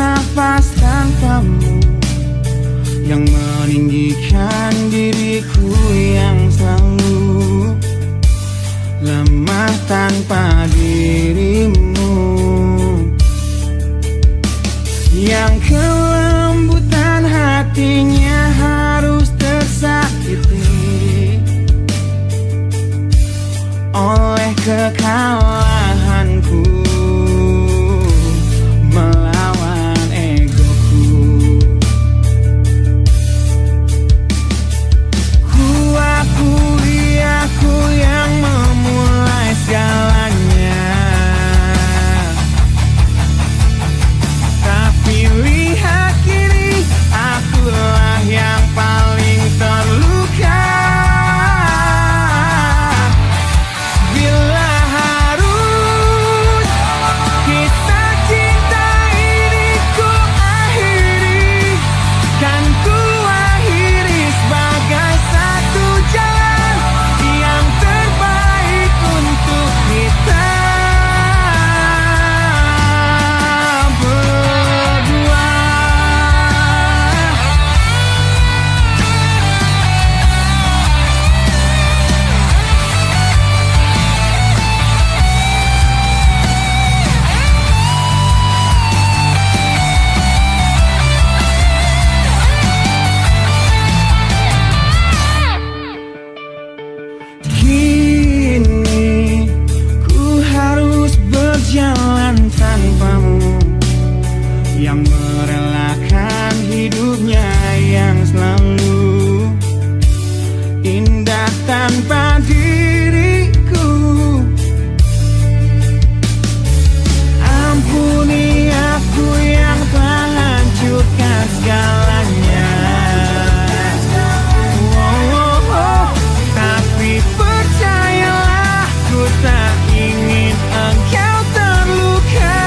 nafas tanpamu yang meninggikan diriku yang selalu lemah tanpa dirimu, yang kelembutan hatinya harus tersakiti oleh kekalahanku melawan egoku. Ku akui aku yang memulai segalanya, tapi lihat kini akulah yang paling terluka. Bila harus kita cinta ini ku akhiri, kan ku akhiri sebagai satu jalan yang terbaik untuk kita berdua. Kini ku harus berjalan tanpamu, yang merelakan hidupnya yang selalu indah tanpa diriku. Ampuni aku yang telah hancurkan segalanya. Tapi percayalah, ku tak ingin engkau terluka.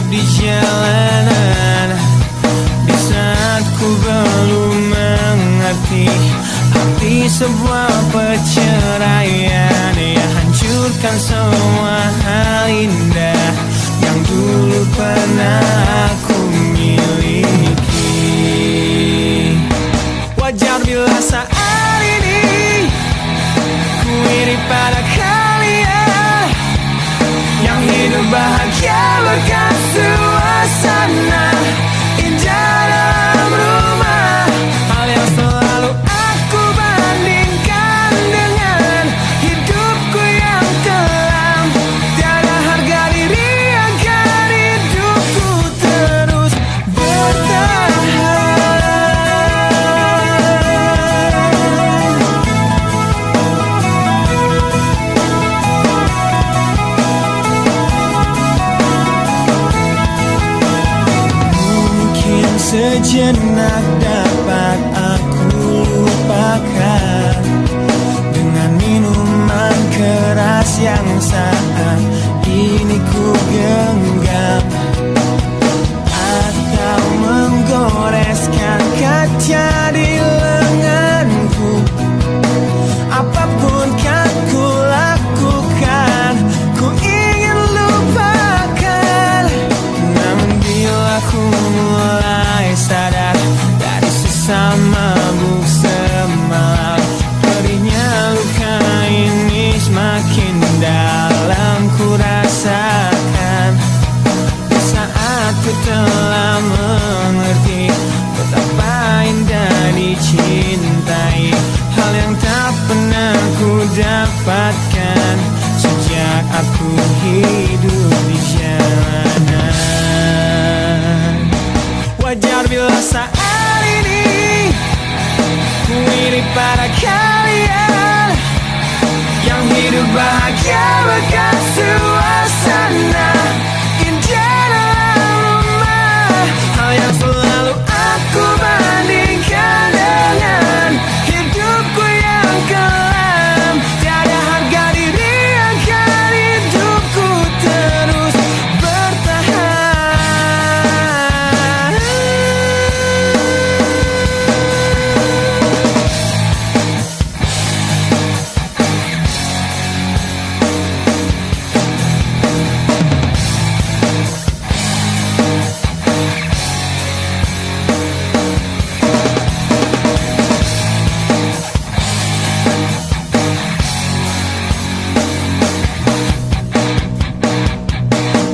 di jalanan. Di saat ku belum mengerti arti sebuah perceraian yang hancurkan semua hal indah yang dulu pernah aku miliki. Wajar bila saat ini ku iri pada kalian yang hidup bahagia berkat suasana indah dalam rumah. Hal yang selalu aku bandingkan dengan hidupku yang kelam. Tiada harga diri agar hidupku terus bertahan. Mungkin sejenak dapat aku lupakan dengan minuman keras yang saat ini ku genggam, atau menggoreskan kaca di lenganku. Apapun kan ku lakukan, ku ingin lupakan. Namun bila ku mulai sadar dari sesama mabuk semalam, perihnya luka ini semakin dalam ku rasakan. Di saat ku telah mengerti betapa indah dicintai, hal yang tak pernah ku dapatkan sejak aku hidup di jalanan. Wajar bila saat ini ku iri pada kalian yang hidup bahagia berkat suasana indah dalam rumah. Hal yang selalu aku bandingkan dengan hidupku yang kelam. Tiada harga diri agar hidupku terus bertahan.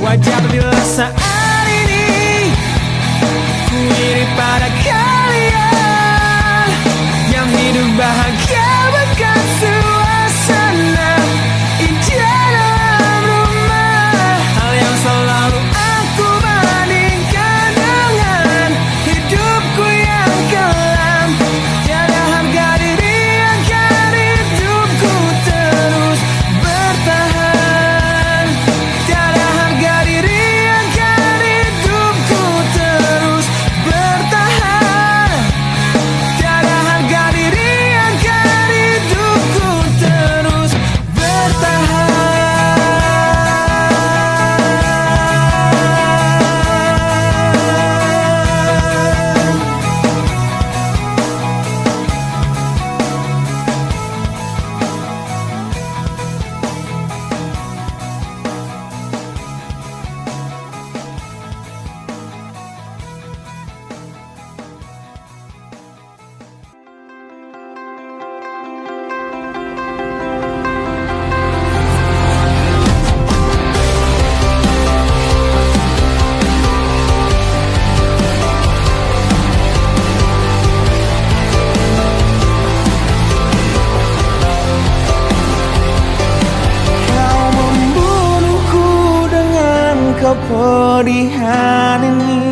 Wajar bila saat ini ku iri pada kalian yang hidup bahagia berkat suasana indah dalam rumah. Hal yang selalu aku bandingkan dengan hidupku yang kelam. Tiada harga diri agar hidupku terus bertahan. Tiada harga diri agar hidupku terus bertahan. Tiada harga diri agar hidupku terus bertahan. Kau membunuhku dengan kepedihan ini.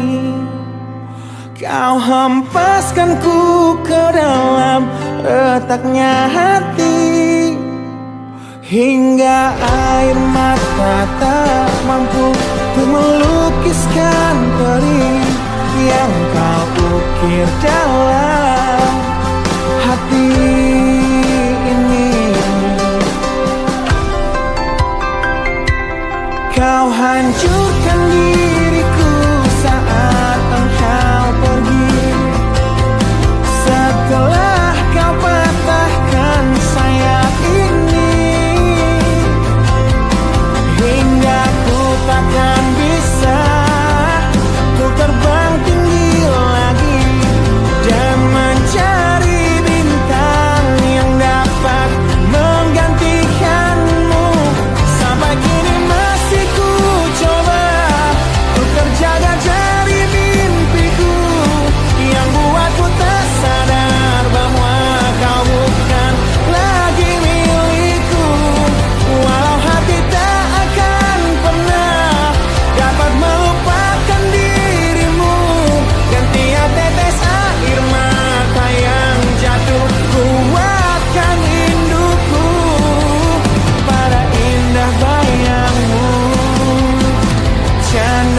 Kau hempaskanku ke dalam retaknya hati, hingga air mata tak mampu untuk melukiskan perih yang kau ukir dalam hati ini. Kau hancurkan diriku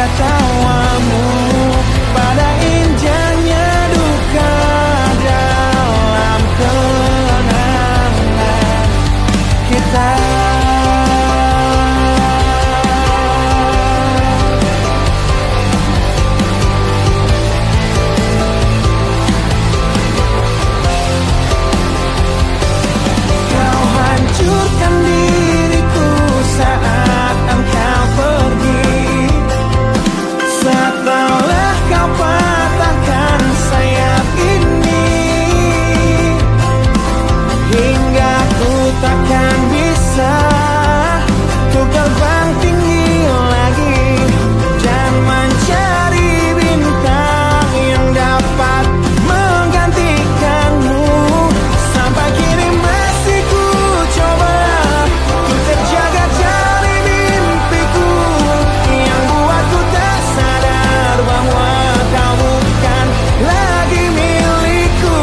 canda tawamu, pada indahnya duka dalam kenangan kita. Kau hancurkan diriku saat engkau pergi, setelah kau patahkan sayap ini, hingga ku takkan bisa untuk terbang tinggi lagi dan mencari bintang yang dapat menggantikanmu. Sampai kini masih ku coba untuk terjaga dari mimpiku yang buatku tak sadar bahwa kau bukan lagi milikku.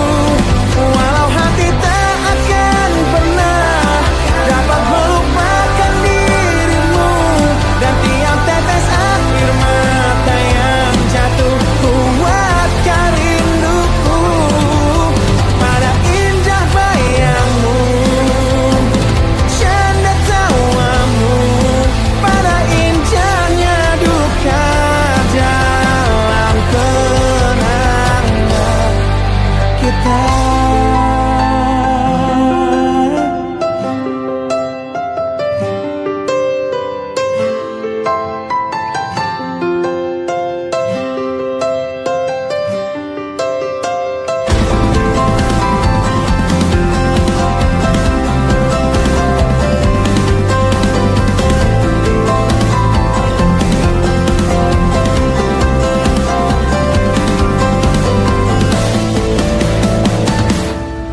Walau hati tak akan pernah dapat melupakan dirimu, dan tiap tetes air mata yang jatuh kuatkan rinduku pada indah bayangmu, canda tawamu, pada indahnya duka dalam kenangan kita.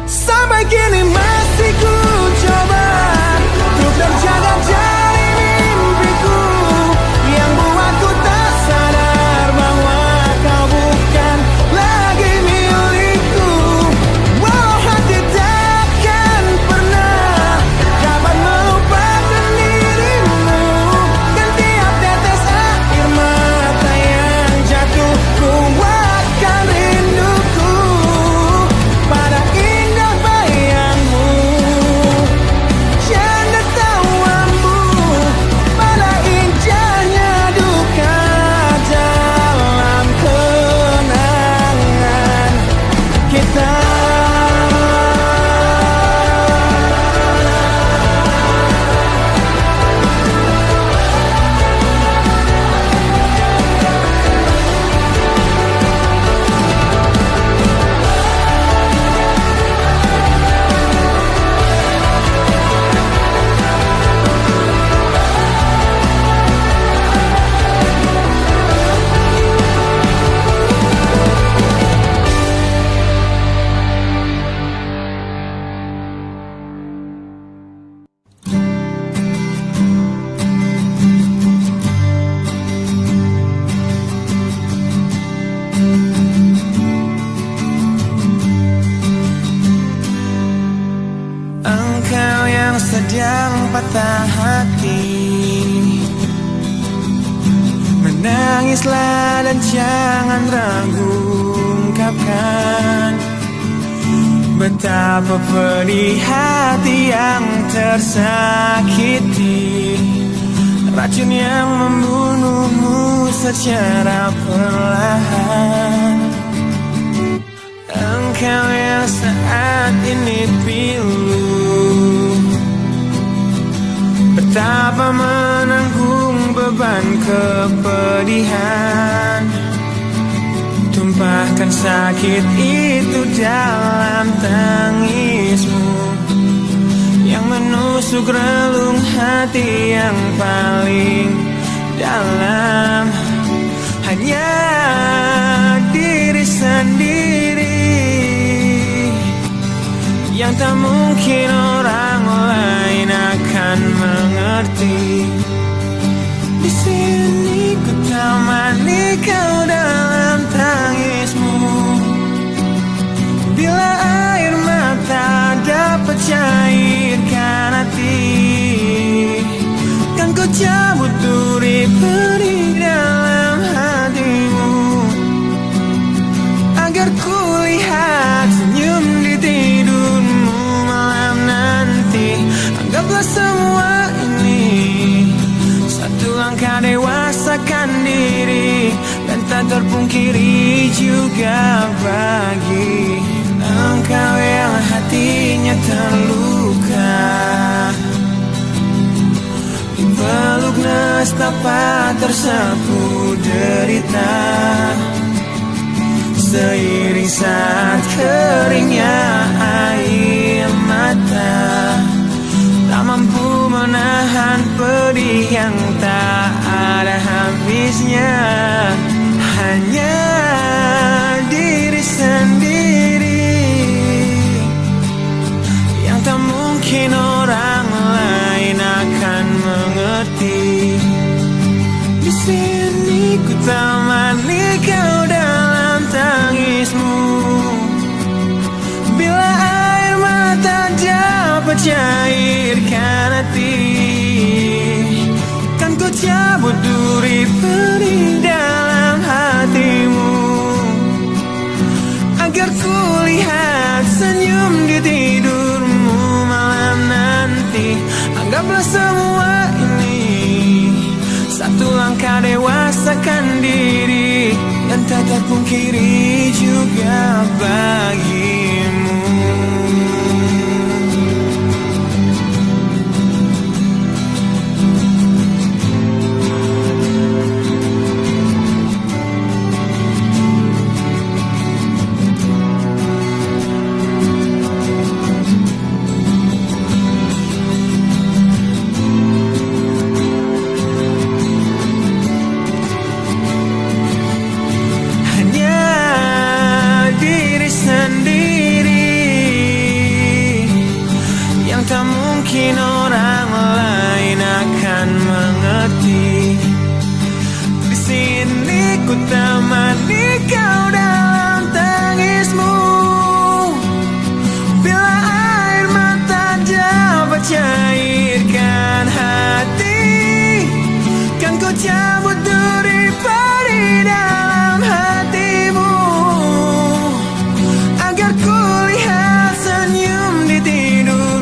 Sampai kini masih ku coba untuk terjaga dari mimpiku yang buatku tak sadar bahwa kau bukan lagi milikku. Walau hati takkan pernah dapat melupakan dirimu, dan tiap tetes air mata yang jatuh kuatkan rinduku pada indah bayangmu, canda tawamu, pada indahnya duka dalam kenangan kita. Engkau yang sedang patah hati, menangislah dan jangan ragu ungkapkan betapa pedih hati yang tersakiti, racun yang membunuhmu secara perlahan. Engkau yang saat ini pilu, betapa menanggung beban kepedihan, tumpahkan sakit itu dalam tangismu yang menusuk relung hati yang paling dalam. Hanya diri sendiri yang tak mungkin orang lain akan mengerti. Di sini ku temani kau dalam tangismu, bila air mata dapat cairkan hati, kan ku cabut duri pedih dalam dewasakan diri, dan tak terpungkiri juga bagi engkau yang hatinya terluka. Dipeluk nestapa tersapu derita, seiring saat keringnya air mata, tak mampu menahan pedih yang tak ada habisnya. Hanya diri sendiri yang tak mungkin orang lain akan mengerti. Di sini ku temani kau dalam tangismu, bila air mata dapat cairkan hati, kan ku cabut duri pedih dalam hatimu, agar ku lihat senyum di tidurmu malam nanti. Anggaplah semua ini satu langkah dewasakan diri, dan tak terpungkiri juga bagimu. Mungkin orang lain akan mengerti. Di sini ku temani kau dalam tangismu, bila air mata dapat cairkan hati, kan ku cabut duri pedih dalam hatimu, agar ku lihat senyum di tidurmu.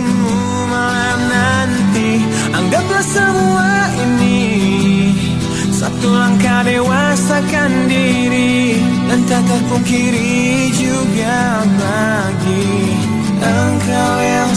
Anggaplah semua ini satu langkah dewasakan diri, dan tak terpungkiri juga bagi engkau yang